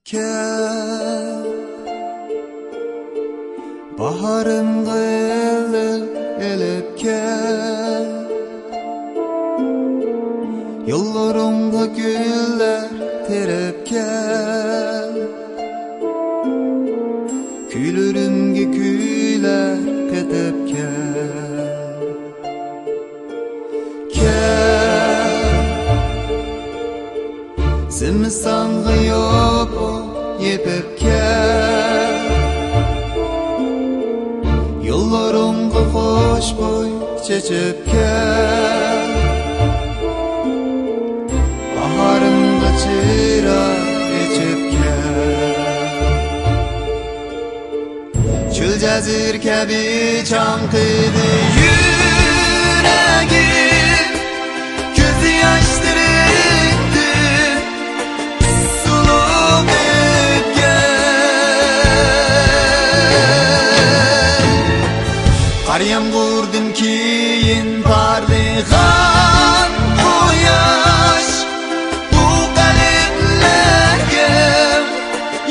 Kel baharımga elip kel, yollarımga güller terip kel, küylürümge küyler ketip kel. Kel simisanğı yok yepip kel, yollarımga hoş boy çeçip kel, baharımga çıra içip kel. Çöl cazir kabi çankıdı yüreğim, gözü yaştırıktı suluk öpken. Kar yağmurdan keyin parlaygan quyosh bu qalblarga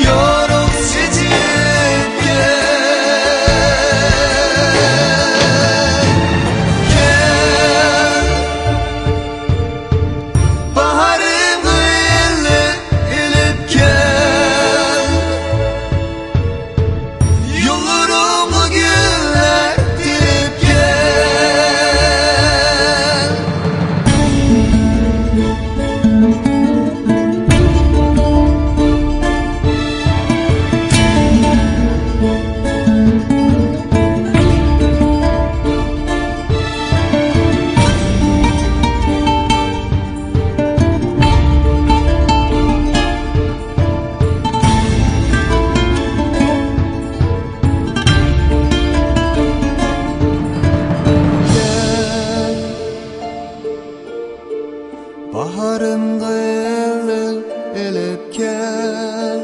yorug' chechib kel. Baharımga elip kel, yollarımga güller terip kel. Baharımga elip kel,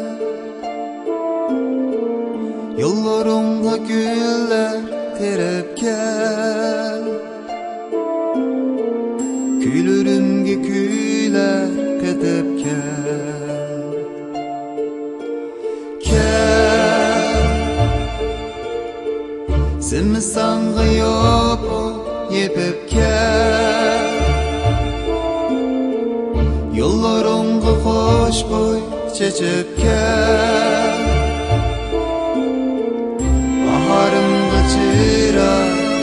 yollarımga güller terip kel, küylürümge küyler ketip kel. Kel simisanğı yok yepip kel, yollarımga hoş boy çeçip kel, baharımga çıra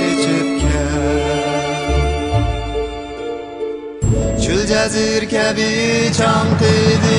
içip kel. Çöl cazir kabi çankıdı